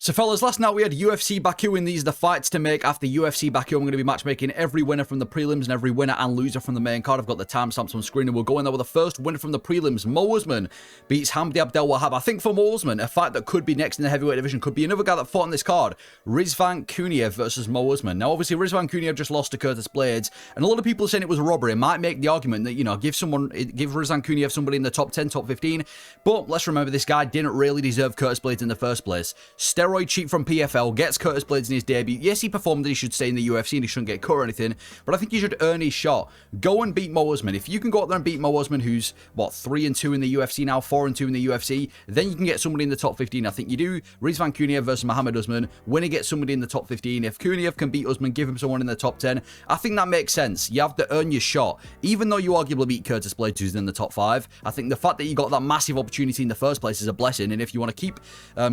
So fellas, last night we had UFC Baku, and these are the fights to make after UFC Baku. I'm going to be matchmaking every winner from the prelims and every winner and loser from the main card. I've got the timestamps on screen, and we'll go in there with the first winner from the prelims. Mo Usman beats Hamdi Abdelwahab. I think for Mo Usman, a fight that could be next in the heavyweight division could be another guy that fought in this card, Rizvan Kuniev versus Mo Usman. Now obviously Rizvan Kuniev just lost to Curtis Blades, and a lot of people are saying it was a robbery. It might make the argument that, you know, give Rizvan Kuniev somebody in the top 10, top 15, but let's remember this guy didn't really deserve Curtis Blades in the first place. Steroid cheat from PFL, gets Curtis Blades in his debut. Yes, he performed and he should stay in the UFC and he shouldn't get cut or anything, but I think he should earn his shot. Go and beat Mo Usman. If you can go out there and beat Mo Usman, who's, what, 3-2 in the UFC now, 4-2 in the UFC, then you can get somebody in the top 15. I think you do Rizvan Kuniev versus Muhammad Usman. Winner gets somebody in the top 15. If Kuniev can beat Usman, give him someone in the top 10. I think that makes sense. You have to earn your shot. Even though you arguably beat Curtis Blades, who's in the top 5, I think the fact that you got that massive opportunity in the first place is a blessing, and if you want to keep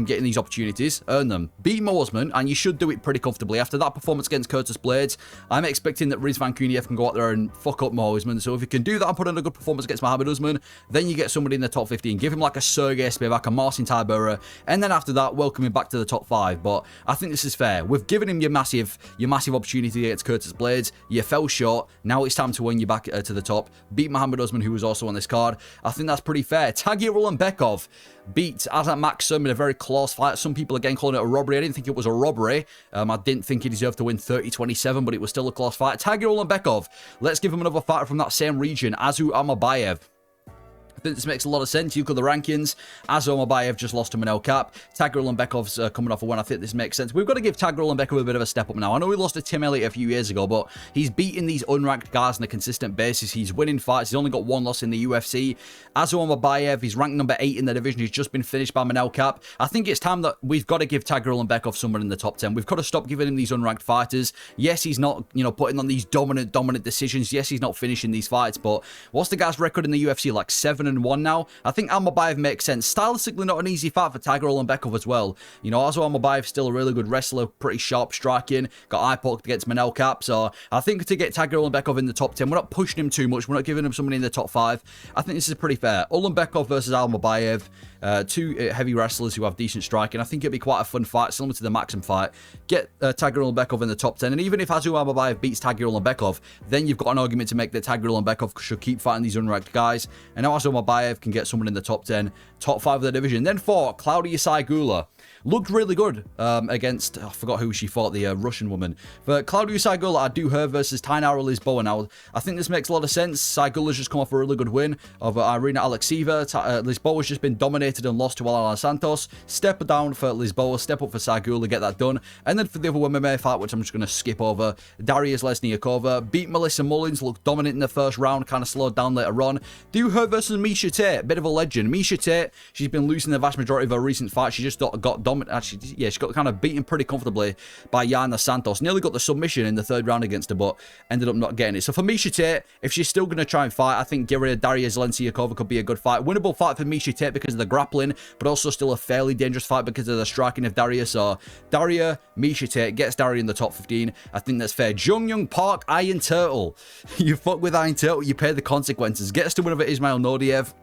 getting these opportunities, earn them. Beat Mo Usman, and you should do it pretty comfortably. After that performance against Curtis Blades, I'm expecting that Rizvan Kuniev can go out there and fuck up Mo Usman. So if you can do that and put in a good performance against Muhammad Usman, then you get somebody in the top 15. Give him like a Sergey Spivak, a Marcin Tybura, and then after that, welcome him back to the top 5. But I think this is fair. We've given him your massive opportunity against Curtis Blades. You fell short. Now it's time to win you back to the top. Beat Muhammad Usman, who was also on this card. I think that's pretty fair. Tagir Ulanbekov beat Azat Maksum in a very close fight. Some people again calling it a robbery. I didn't think it was a robbery. I didn't think he deserved to win 30-27, but it was still a close fight. Tagir Ulanbekov, let's give him another fighter from that same region, Azu Amabayev. I think this makes a lot of sense. You look at the rankings. Azu Amabayev just lost to Manel Cap. Tagir Ulanbekov's coming off a win. I think this makes sense. We've got to give Tagir Ulanbekov a bit of a step up now. I know he lost to Tim Elliott a few years ago, but he's beating these unranked guys on a consistent basis. He's winning fights. He's only got one loss in the UFC. Azu Amabayev, he's ranked number 8 in the division. He's just been finished by Manel Cap. I think it's time that we've got to give Tagir Ulanbekov someone in the top 10. We've got to stop giving him these unranked fighters. Yes, he's not, you know, putting on these dominant decisions. Yes, he's not finishing these fights, but what's the guy's record in the UFC? Like 7-1 now. I think Amabayev makes sense. Stylistically, not an easy fight for Tagir Ulanbekov as well. You know, Azu Amabayev's still a really good wrestler, pretty sharp striking, got eye poked against Manel Cap. So I think to get Tagir Ulanbekov in the top 10, we're not pushing him too much. We're not giving him somebody in the top 5. I think this is pretty fair. Ulanbekov versus Amabayev. Two heavy wrestlers who have decent striking. I think it'd be quite a fun fight, similar to the Maxim fight. Get Tagir Ulanbekov in the top 10, and even if Azu Amabayev beats Tagir Ulanbekov, then you've got an argument to make that Tagir Ulanbekov should keep fighting these unranked guys, and now Azu Amabayev can get someone in the top 10, top 5 of the division. Then 4, Claudia Saigula. Looked really good against, I forgot who she fought, the Russian woman. But Claudia Saigula, I do her versus Tainara Lisboa. Now, I think this makes a lot of sense. Saigula's just come off a really good win over Irina Alexieva. Lisboa's just been dominated and lost to Alana Santos. Step down for Lisboa, step up for Saigula, get that done. And then for the other MMA fight, which I'm just going to skip over, Darius Lesniakova beat Melissa Mullins, looked dominant in the first round, kind of slowed down later on. Do her versus Miesha Tate, bit of a legend. Miesha Tate, she's been losing the vast majority of her recent fights. She just got dominant. Actually, yeah, she got kind of beaten pretty comfortably by Yana Santos. Nearly got the submission in the 3rd round against her, but ended up not getting it. So for Miesha Tate, if she's still going to try and fight, I think Darius Lesniakova could be a good fight. Winnable fight for Miesha Tate because of the grappling, but also still a fairly dangerous fight because of the striking of Daria. So Daria, Miesha Tate, gets Daria in the top 15. I think that's fair. Jung Young Park, Iron Turtle. You fuck with Iron Turtle, you pay the consequences. Gets to win over Ismail Nordiev.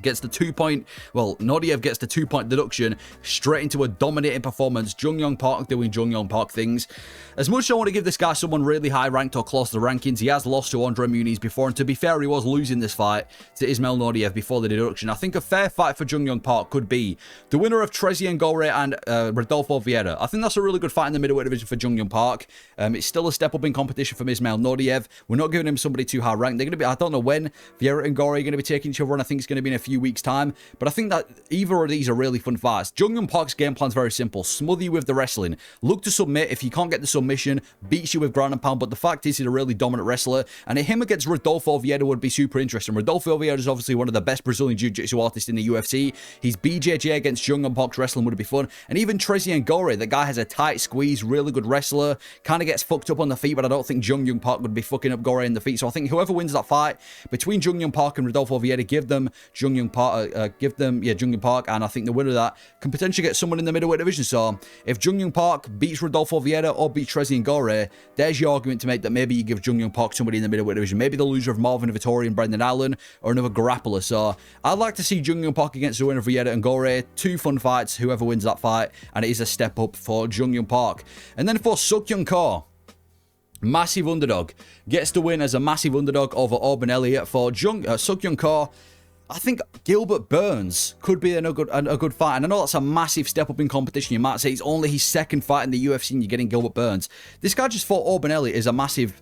Gets the 2-point, well, Nordiev gets the 2-point deduction straight into a dominating performance. Jung Young Park doing Jung Young Park things. As much as I want to give this guy someone really high ranked or close to the rankings, he has lost to Andre Muniz before, and to be fair, he was losing this fight to Ismail Nordiev before the deduction. I think a fair fight for Jung Young Park could be the winner of Trezian Gore and Rodolfo Vieira. I think that's a really good fight in the middleweight division for Jung Young Park. It's still a step up in competition from Ismail Nordiev. We're not giving him somebody too high ranked. They're going to be, I don't know when Vieira and Gore are going to be taking each other on. I think it's going to be in a few weeks' time. But I think that either of these are really fun fights. Jung Young Park's game plan is very simple. Smother you with the wrestling. Look to submit. If you can't get the submission, beats you with ground and pound. But the fact is, he's a really dominant wrestler. And him against Rodolfo Vieira would be super interesting. Rodolfo Vieira is obviously one of the best Brazilian Jiu-Jitsu artists in the UFC. His BJJ against Jung Young Park's wrestling would be fun. And even Trezian Gore, the guy has a tight squeeze, really good wrestler. Kind of gets fucked up on the feet, but I don't think Jung Young Park would be fucking up Gore in the feet. So I think whoever wins that fight between Jung Young Park and Rodolfo Vieira, give them Jung Jung Park, Jung Young Park, and I think the winner of that can potentially get someone in the middleweight division. So if Jung Young Park beats Rodolfo Vieira or beats Trezeguet Gore, there's your argument to make that maybe you give Jung Young Park somebody in the middleweight division, maybe the loser of Marvin Vettori and Brendan Allen, or another grappler. So I'd like to see Jung Young Park against the winner of Vieira and Gore. 2 fun fights, whoever wins that fight, and it is a step up for Jung Young Park. And then for Suk-Yun Ko, massive underdog, gets the win as a massive underdog over Auburn Elliott. For Suk-Yun Ko, I think Gilbert Burns could be a good fight. And I know that's a massive step up in competition. You might say it's only his second fight in the UFC and you're getting Gilbert Burns. This guy just fought Auburn Elliott as a massive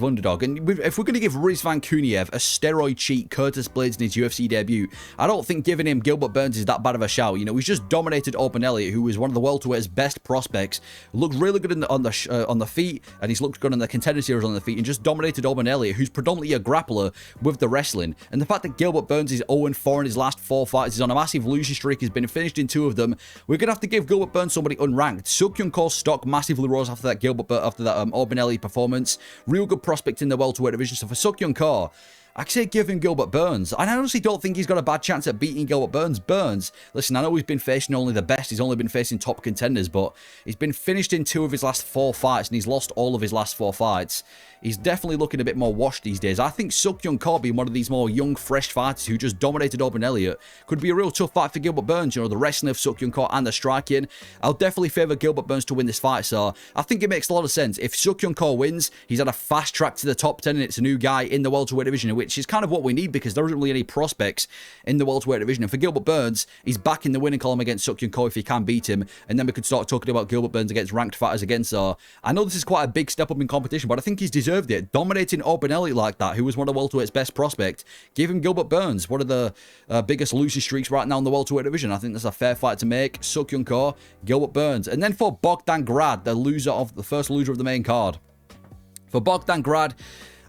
underdog. And if we're going to give Rizvan Kuniev a steroid cheat Curtis Blades in his UFC debut, I don't think giving him Gilbert Burns is that bad of a shout. You know, he's just dominated Auburn Elliott, who was one of the welterweight's best prospects. Looked really good on the feet, and he's looked good on the contender series on the feet, and just dominated Auburn Elliott, who's predominantly a grappler with the wrestling. And the fact that Gilbert Burns is 0-4 in his last 4 fights, he's on a massive losing streak, he's been finished in 2 of them. We're going to have to give Gilbert Burns somebody unranked. Suk-Yun Ko's stock massively rose after that Auburn Elliott performance. Real good prospect in the welterweight division. So for Suk-Yun Ko, I say give him Gilbert Burns. And I honestly don't think he's got a bad chance at beating Gilbert Burns. Burns, listen, I know he's been facing only the best. He's only been facing top contenders, but he's been finished in 2 of his last 4 fights, and he's lost all of his last 4 fights. He's definitely looking a bit more washed these days. I think Suk-Yun Ko, being one of these more young, fresh fighters who just dominated Auburn Elliott, could be a real tough fight for Gilbert Burns. You know, the wrestling of Suk-Yun Ko and the striking. I'll definitely favour Gilbert Burns to win this fight, so I think it makes a lot of sense. If Suk-Yun Ko wins, he's had a fast track to the top 10, and it's a new guy in the welterweight division, which is kind of what we need, because there isn't really any prospects in the welterweight division. And for Gilbert Burns, he's back in the winning column against Suk-Yun Ko if he can beat him, and then we could start talking about Gilbert Burns against ranked fighters again. So I know this is quite a big step up in competition, but I think he's deserved it. Dominating Auburn Elliott like that, who was one of welterweight's best prospects, give him Gilbert Burns, one of the biggest losing streaks right now in the welterweight division. I think that's a fair fight to make. Suk-Yun Ko, Gilbert Burns. And then for Bogdan Grad, the first loser of the main card. For Bogdan Grad,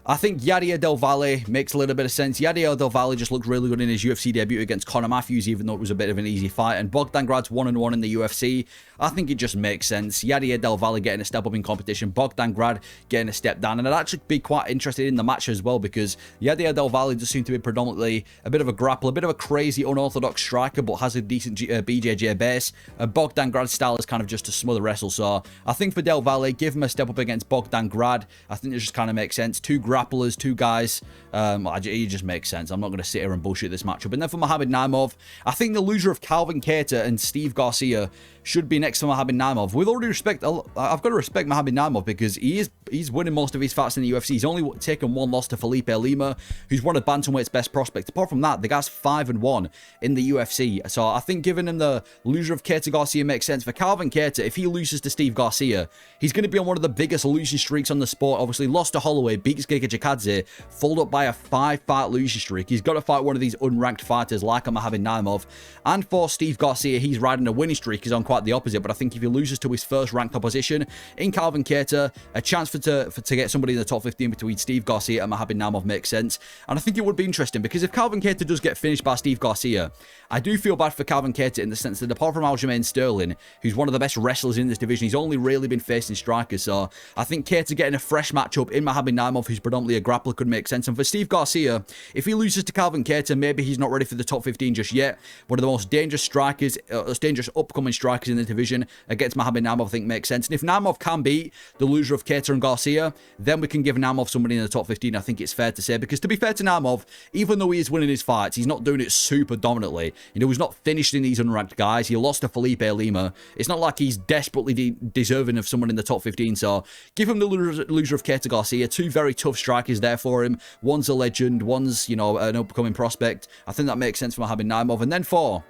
I think Yadier Del Valle makes a little bit of sense. Yadier Del Valle just looked really good in his UFC debut against Conor Matthews, even though it was a bit of an easy fight. And Bogdan Grad's 1-1 in the UFC. I think it just makes sense. Yadier Del Valle getting a step up in competition, Bogdan Grad getting a step down. And I'd actually be quite interested in the match as well, because Yadier Del Valle just seemed to be predominantly a bit of a grappler, a bit of a crazy, unorthodox striker, but has a decent BJJ base. Bogdan Grad's style is kind of just a smother wrestle. So I think for Del Valle, give him a step up against Bogdan Grad. I think it just kind of makes sense. 2 grapplers, 2 guys. It just makes sense. I'm not going to sit here and bullshit this matchup. And then for Mohamed Naimov, I think the loser of Calvin Kattar and Steve Garcia should be next to Mohamed Naimov. I've got to respect Mohamed Naimov, because he's winning most of his fights in the UFC. He's only taken 1 loss to Felipe Lima, who's one of bantamweight's best prospects. Apart from that, the guy's 5-1 in the UFC. So I think giving him the loser of Kattar Garcia makes sense. For Calvin Kattar, if he loses to Steve Garcia, he's going to be on one of the biggest losing streaks on the sport. Obviously, lost to Holloway, beats Giga Chikadze, followed up by a 5-fight losing streak. He's got to fight one of these unranked fighters like a Mohamed Naimov. And for Steve Garcia, he's riding a winning streak. He's on quite the opposite, but I think if he loses to his first ranked opposition in Calvin Kattar, a chance to get somebody in the top 15 between Steve Garcia and Mohamed Naimov makes sense. And I think it would be interesting, because if Calvin Kattar does get finished by Steve Garcia, I do feel bad for Calvin Kattar in the sense that apart from Aljamain Sterling, who's one of the best wrestlers in this division, he's only really been facing strikers. So I think Kattar getting a fresh matchup in Mohamed Naimov, who's predominantly a grappler, could make sense. And for Steve Garcia, if he loses to Calvin Kattar, maybe he's not ready for the top 15 just yet. One of the most dangerous strikers, dangerous upcoming strikers in the division against Mohamed Naimov, I think makes sense. And if Naimov can beat the loser of Kattar and Garcia, then we can give Naimov somebody in the top 15. I think it's fair to say, because to be fair to Naimov, even though he is winning his fights, he's not doing it super dominantly. You know, he's not finishing these unranked guys. He lost to Felipe Lima. It's not like he's desperately deserving of someone in the top 15. So give him the loser of Kattar Garcia. 2 very tough strikers there for him. One's a legend, one's, you know, an upcoming prospect. I think that makes sense for Mohamed Naimov. And then for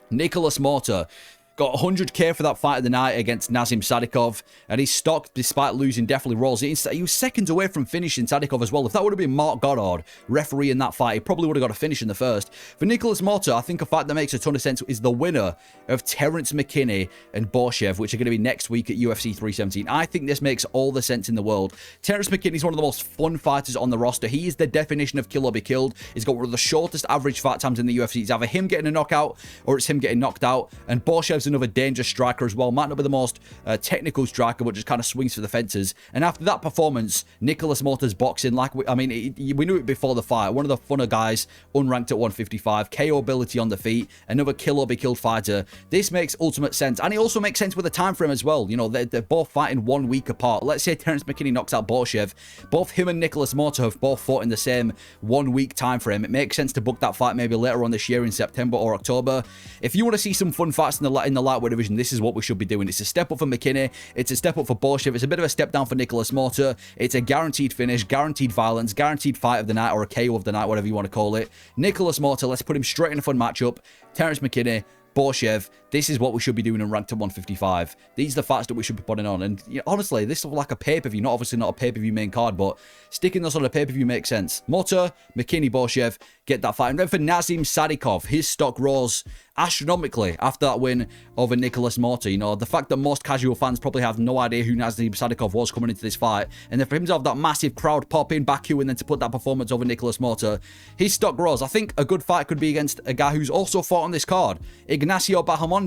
Nicholas Morta, got 100k for that fight of the night against Nazim Sadikov, and his stock, despite losing, definitely rolls. He was seconds away from finishing Sadikov as well. If that would have been Mark Goddard referee in that fight, he probably would have got a finish in the first. For Nicholas Morta, I think a fight that makes a ton of sense is the winner of Terrence McKinney and Borshev, which are going to be next week at UFC 317. I think this makes all the sense in the world. Terrence McKinney is one of the most fun fighters on the roster. He is the definition of kill or be killed. He's got one of the shortest average fight times in the UFC. It's either him getting a knockout or it's him getting knocked out. And Borshev's Borshev's another dangerous striker as well. Might not be the most technical striker, but just kind of swings for the fences. And after that performance, Nicholas Motta's boxing, we knew it before the fight. One of the funner guys, unranked at 155, KO ability on the feet, another kill or be killed fighter. This makes ultimate sense. And it also makes sense with the time frame as well. You know, they're both fighting 1 week apart. Let's say Terence McKinney knocks out Borshev. Both him and Nicholas Motta have both fought in the same 1 week time frame. It makes sense to book that fight maybe later on this year in September or October. If you want to see some fun fights in the lightweight division, this is what we should be doing. It's a step up for McKinney. It's a step up for Borshev. It's a bit of a step down for Nicholas Motta. It's a guaranteed finish, guaranteed violence, guaranteed fight of the night, or a KO of the night, whatever you want to call it. Nicholas Motta, let's put him straight in a fun matchup. Terence McKinney, Borshev, this is what we should be doing in ranked at 155. These are the fights that we should be putting on. And you know, honestly, this is like a pay-per-view, obviously not a pay-per-view main card, but sticking this on a pay-per-view makes sense. Motta, McKinney, Borshev, get that fight. And then for Nazim Sadikov, his stock rose astronomically after that win over Nicholas Motta. You know, the fact that most casual fans probably have no idea who Nazim Sadikov was coming into this fight, and then for him to have that massive crowd pop in Baku and then to put that performance over Nicholas Motta, his stock rose. I think a good fight could be against a guy who's also fought on this card, Ignacio Bahamondes.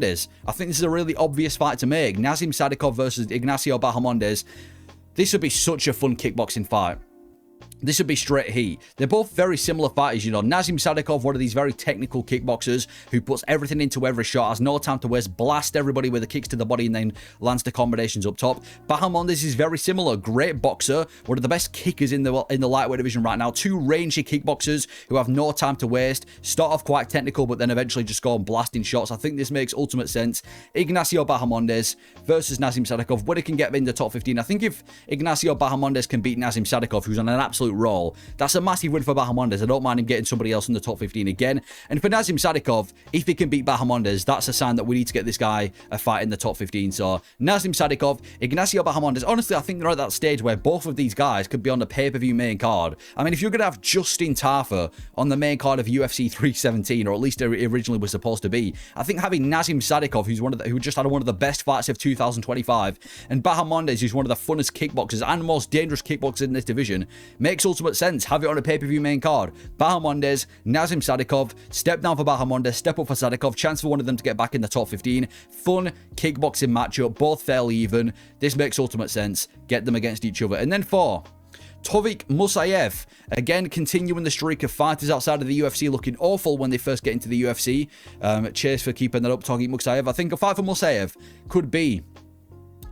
I think this is a really obvious fight to make. Nazim Sadikov versus Ignacio Bahamondes. This would be such a fun kickboxing fight. This would be straight heat. They're both very similar fighters, you know. Nazim Sadikov, one of these very technical kickboxers who puts everything into every shot, has no time to waste, blast everybody with the kicks to the body and then lands the combinations up top. Bahamondes is very similar. Great boxer, one of the best kickers in the lightweight division right now. Two rangy kickboxers who have no time to waste, start off quite technical, but then eventually just go on blasting shots. I think this makes ultimate sense. Ignacio Bahamondes versus Nazim Sadikov. Winner can get in the top 15. I think if Ignacio Bahamondes can beat Nazim Sadikov, who's on an absolute roll, that's a massive win for Bahamondes. I don't mind him getting somebody else in the top 15 again. And for Nazim Sadikov, if he can beat Bahamondes, that's a sign that we need to get this guy a fight in the top 15. So Nazim Sadikov, Ignacio Bahamondes. Honestly, I think they're at that stage where both of these guys could be on the pay-per-view main card. I mean, if you're going to have Justin Tafa on the main card of UFC 317, or at least it originally was supposed to be, I think having Nazim Sadikov, who just had one of the best fights of 2025, and Bahamondes, who's one of the funnest kickboxers and most dangerous kickboxers in this division, makes ultimate sense. Have it on a pay-per-view main card. Bahamondes, Nazim Sadikov, step down for Bahamondes, step up for Sadikov, chance for one of them to get back in the top 15. Fun kickboxing matchup, both fairly even. This makes ultimate sense. Get them against each other. And then for Tovik Musayev, again continuing the streak of fighters outside of the UFC looking awful when they first get into the UFC. Cheers for keeping that up, Tovik Musayev. I think a fight for Musayev could be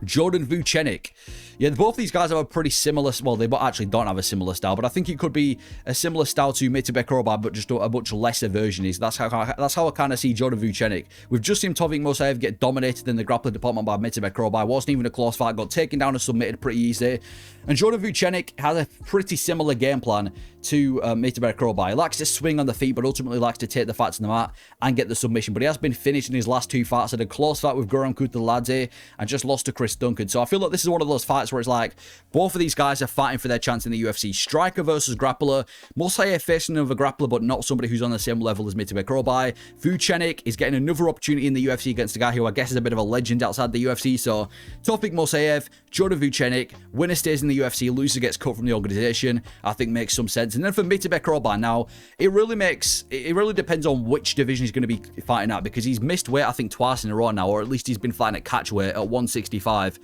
Jordan Vucenic. Yeah, both these guys have a pretty similar, well, they actually don't have a similar style, but I think it could be a similar style to Mitebek Roba, but just a much lesser version. That's how I kind of see Jordan Vucenic. We've just seen Tovik Musayev get dominated in the grappling department by Mitebek Roba. It wasn't even a close fight, got taken down and submitted pretty easy. And Jordan Vucenic has a pretty similar game plan to Mitebek Roba. He likes to swing on the feet, but ultimately likes to take the fight to the mat and get the submission. But he has been finished in his last two fights. Had a close fight with Goran Kutaladze and just lost to Chris Duncan. So I feel like this is one of those fights where it's like both of these guys are fighting for their chance in the UFC. Striker versus grappler. Musayev facing another grappler, but not somebody who's on the same level as Mitebek Roba. Vucenic is getting another opportunity in the UFC against a guy who I guess is a bit of a legend outside the UFC. So Tovik Musayev, Jordan Vucenic, winner stays in the UFC, loser gets cut from the organization. I think makes some sense. And then for Mitebek Roba, now it really depends on which division he's going to be fighting at, because he's missed weight I think twice in a row now, or at least he's been fighting at catch weight at 165.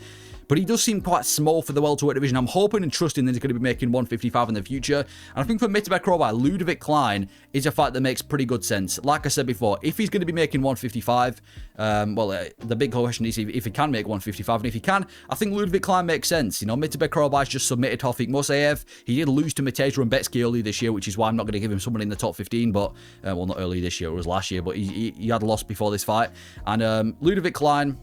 But he does seem quite small for the welterweight division. I'm hoping and trusting that he's going to be making 155 in the future. And I think for Mitebek Roba, Ludovic Klein is a fight that makes pretty good sense. Like I said before, if he's going to be making 155, the big question is if he can make 155. And if he can, I think Ludovic Klein makes sense. You know, Mitebek Roba has just submitted Tovik Musayev. He did lose to Matej Rumbetsky early this year, which is why I'm not going to give him someone in the top 15. But, well, not early this year, it was last year. But he had lost before this fight. And Ludovic Klein,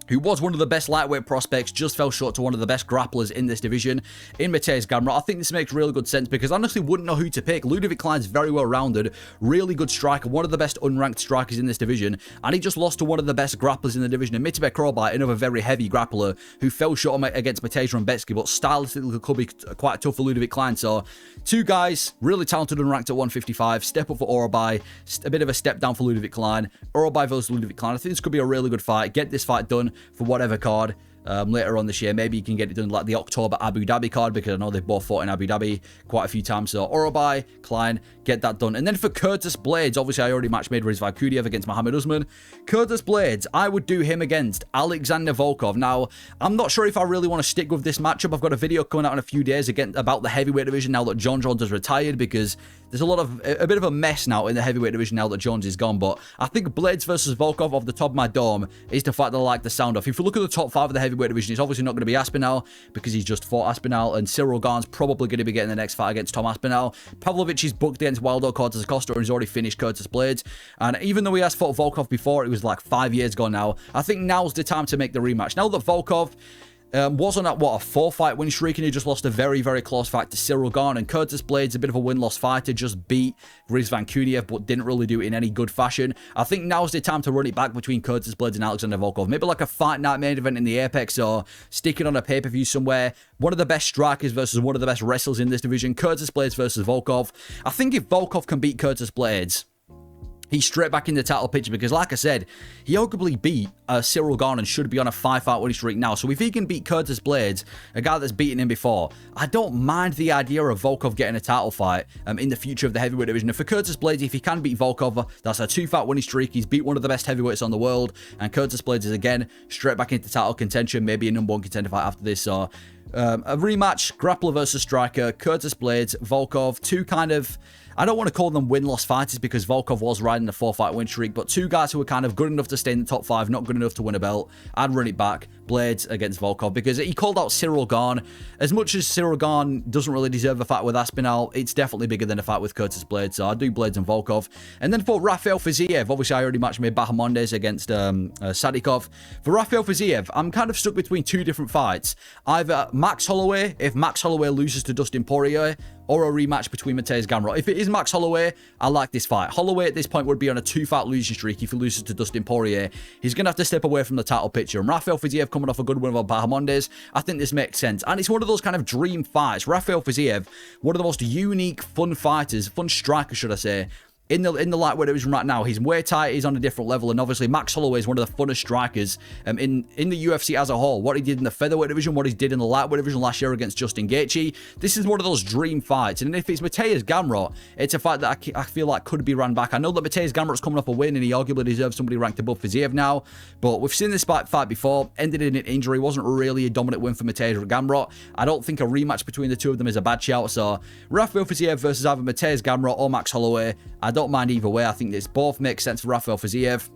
who was one of the best lightweight prospects, just fell short to one of the best grapplers in this division in Matej Gamrot. I think this makes really good sense because I honestly wouldn't know who to pick. Ludovic Klein's very well-rounded, really good striker, one of the best unranked strikers in this division, and he just lost to one of the best grapplers in the division. And Mitebek Roba, another very heavy grappler who fell short against Matej Rumbetsky, but stylistically could be quite tough for Ludovic Klein. So, two guys, really talented unranked at 155, step up for Orobai, a bit of a step down for Ludovic Klein. Orobai versus Ludovic Klein. I think this could be a really good fight. Get this fight done for whatever card. later on this year. Maybe you can get it done like the October Abu Dhabi card, because I know they've both fought in Abu Dhabi quite a few times. So Orobai, Klein, get that done. And then for Curtis Blades, obviously I already match made Riz Vakudiev against Mohamed Usman. Curtis Blades, I would do him against Alexander Volkov. Now, I'm not sure if I really want to stick with this matchup. I've got a video coming out in a few days again about the heavyweight division now that John Jones has retired, because there's a bit of a mess now in the heavyweight division now that Jones is gone. But I think Blades versus Volkov off the top of my dome is the fact that I like the sound of. If you look at the top 5 of the heavyweight division, it's obviously not going to be Aspinall, because he's just fought Aspinall, and Cyril Garn's probably going to be getting the next fight against Tom Aspinall. Pavlovich is booked against Waldo Cortez Acosta, and he's already finished Curtis Blades. And even though he has fought Volkov before, it was like 5 years ago now, I think now's the time to make the rematch. Now that Volkov was on a 4-fight win streak, and he just lost a very, very close fight to Cyril Garn, and Curtis Blades, a bit of a win-loss fighter, just beat Riz Vakudiev, but didn't really do it in any good fashion. I think now's the time to run it back between Curtis Blades and Alexander Volkov. Maybe like a fight night main event in the Apex, or stick it on a pay-per-view somewhere. One of the best strikers versus one of the best wrestlers in this division. Curtis Blades versus Volkov. I think if Volkov can beat Curtis Blades, he's straight back in the title picture, because like I said, he arguably beat Cyril Garn and should be on a 5-fight winning streak now. So if he can beat Curtis Blades, a guy that's beaten him before, I don't mind the idea of Volkov getting a title fight in the future of the heavyweight division. And for Curtis Blades, if he can beat Volkov, that's a 2-fight winning streak. He's beat one of the best heavyweights on the world, and Curtis Blades is again straight back into title contention, maybe a #1 contender fight after this. So a rematch, grappler versus striker, Curtis Blades, Volkov, two kind of, I don't want to call them win-loss fighters, because Volkov was riding a 4-fight win streak, but two guys who are kind of good enough to stay in the top 5, not good enough to win a belt. I'd run it back, Blades against Volkov, because he called out Cyril Garn. As much as Cyril Garn doesn't really deserve a fight with Aspinall, it's definitely bigger than a fight with Curtis Blades, so I'd do Blades and Volkov. And then for Rafael Fiziev, obviously I already matched made Bahamondes against Sadikov. For Rafael Fiziev, I'm kind of stuck between two different fights. Either Max Holloway, if Max Holloway loses to Dustin Poirier, or a rematch between Mateusz Gamrot. If it is Max Holloway, I like this fight. Holloway at this point would be on a 2-fight losing streak if he loses to Dustin Poirier. He's going to have to step away from the title picture. And Rafael Fiziev coming off a good win over Bahamondes, I think this makes sense. And it's one of those kind of dream fights. Rafael Fiziev, one of the most unique, fun fighters, fun strikers, should I say, in the lightweight division right now. He's way tight, he's on a different level, and obviously Max Holloway is one of the funnest strikers in the UFC as a whole. What he did in the featherweight division, what he did in the lightweight division last year against Justin Gaethje, this is one of those dream fights. And if it's Mateusz Gamrot, it's a fight that I feel like could be run back. I know that Mateusz Gamrot's coming off a win, and he arguably deserves somebody ranked above Fiziev now, but we've seen this fight before, ended in an injury, wasn't really a dominant win for Mateusz Gamrot. I don't think a rematch between the two of them is a bad shout, so Rafael Fiziev versus either Mateusz Gamrot or Max Holloway, I don't mind either way. I think this both makes sense for Rafael Fiziev.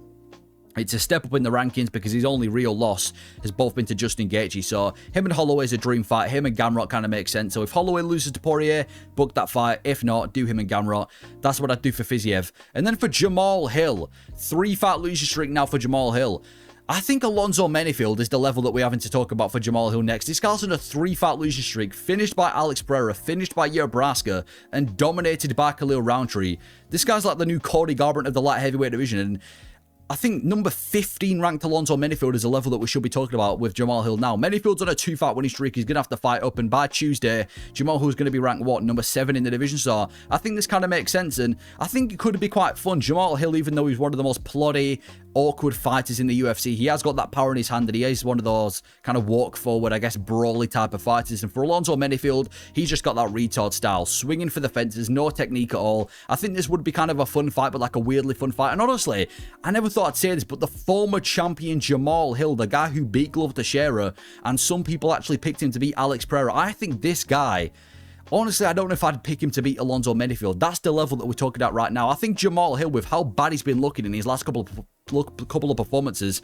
It's a step up in the rankings, because his only real loss has both been to Justin Gaethje. So him and Holloway is a dream fight. Him and Gamrot kind of makes sense. So if Holloway loses to Poirier, book that fight. If not, do him and Gamrot. That's what I'd do for Fiziev. And then for Jamahal Hill, 3-fight losing streak now for Jamahal Hill. I think Alonzo Menifield is the level that we're having to talk about for Jamahal Hill next. This guy's on a 3-fight losing streak, finished by Alex Pereira, finished by Yair Braska, and dominated by Khalil Rountree. This guy's like the new Cody Garbrandt of the light heavyweight division, and I think number 15 ranked Alonzo Menifield is a level that we should be talking about with Jamahal Hill now. Menifield's on a 2-fight winning streak. He's going to have to fight up, and by Tuesday, Jamahal Hill's going to be ranked, what, number 7 in the division. So I think this kind of makes sense, and I think it could be quite fun. Jamahal Hill, even though he's one of the most ploddy, awkward fighters in the UFC, he has got that power in his hand, and he is one of those kind of walk forward, I guess, brawly type of fighters. And for Alonzo Menifield, he's just got that retard style, swinging for the fences, no technique at all. I think this would be kind of a fun fight, but like a weirdly fun fight. And honestly, I never thought I'd say this, but the former champion Jamahal Hill, the guy who beat Glover Teixeira, and some people actually picked him to beat Alex Pereira, I think this guy, honestly, I don't know if I'd pick him to beat Alonzo Menifield. That's the level that we're talking about right now. I think Jamahal Hill, with how bad he's been looking in his last couple of performances,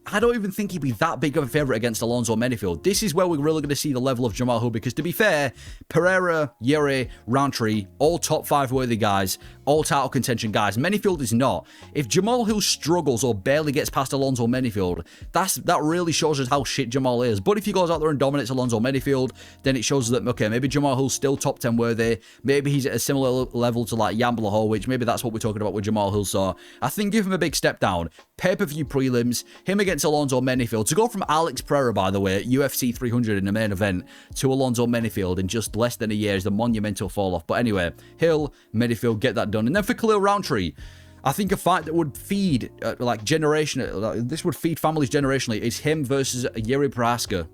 I don't even think he'd be that big of a favourite against Alonzo Menifield. This is where we're really going to see the level of Jamahal Hill, because to be fair, Pereira, Yair, Rountree, all top 5 worthy guys, all title contention guys. Menifield is not. If Jamahal Hill struggles or barely gets past Alonzo Menifield, that really shows us how shit Jamahal is. But if he goes out there and dominates Alonzo Menifield, then it shows us that, okay, maybe Jamahal Hill's still top 10 worthy. Maybe he's at a similar level to like Jan Blachowicz. Maybe that's what we're talking about with Jamahal Hill. So I think give him a big step down. Pay-per-view prelims, him against Alonzo Menifield. To go from Alex Pereira, by the way, UFC 300 in the main event, to Alonzo Menifield in just less than a year is a monumental fall-off. But anyway, Hill, Menifield, get that done. And then for Khalil Rountree, I think a fight that would feed, this would feed families generationally, is him versus Yuri Prochazka.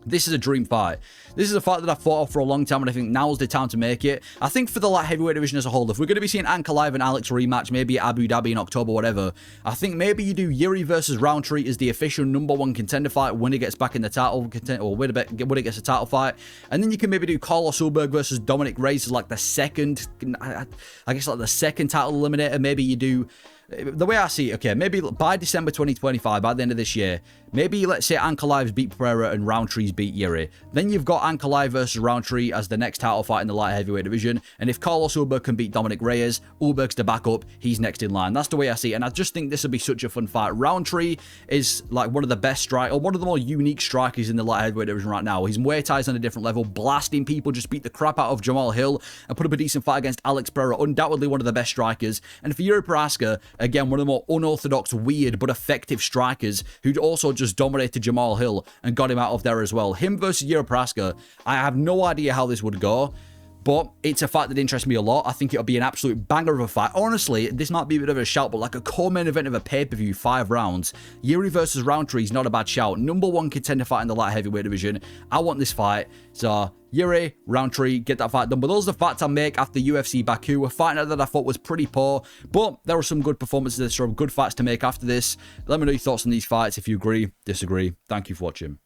This is a dream fight. This is a fight that I fought off for a long time, and I think now's the time to make it. I think for the light heavyweight division as a whole, if we're going to be seeing Ankalaev and Alex rematch, maybe at Abu Dhabi in October, whatever, I think maybe you do Yuri versus Rountree as the official #1 contender fight when he gets back in the title, or when he gets a title fight. And then you can maybe do Carlos Ulberg versus Dominic Reyes as like the second, I guess like the second title eliminator. Maybe you do... The way I see it, okay, maybe by December 2025, by the end of this year, maybe let's say Ankalaev's beat Pereira and Rountree's beat Yuri. Then you've got Ankalaev versus Rountree as the next title fight in the light heavyweight division. And if Carlos Ulberg can beat Dominic Reyes, Ulberg's the backup, he's next in line. That's the way I see it. And I just think this would be such a fun fight. Rountree is like one of the best strikers, or one of the more unique strikers in the light heavyweight division right now. His Muay Thai's on a different level, blasting people, just beat the crap out of Jamahal Hill and put up a decent fight against Alex Pereira. Undoubtedly one of the best strikers. And for Yuri Prochazka, again, one of the more unorthodox, weird, but effective strikers who'd also just dominated Jamahal Hill and got him out of there as well. Him versus Yuri Prochazka, I have no idea how this would go, but it's a fight that interests me a lot. I think it'll be an absolute banger of a fight. Honestly, this might be a bit of a shout, but like a co-main event of a pay-per-view, 5 rounds. Yuri versus Rountree is not a bad shout. #1 contender fight in the light heavyweight division. I want this fight. So, Yuri, Rountree, get that fight done. But those are the fights I make after UFC Baku. A fight that I thought was pretty poor, but there were some good performances, some good fights to make after this. Let me know your thoughts on these fights if you agree, disagree. Thank you for watching.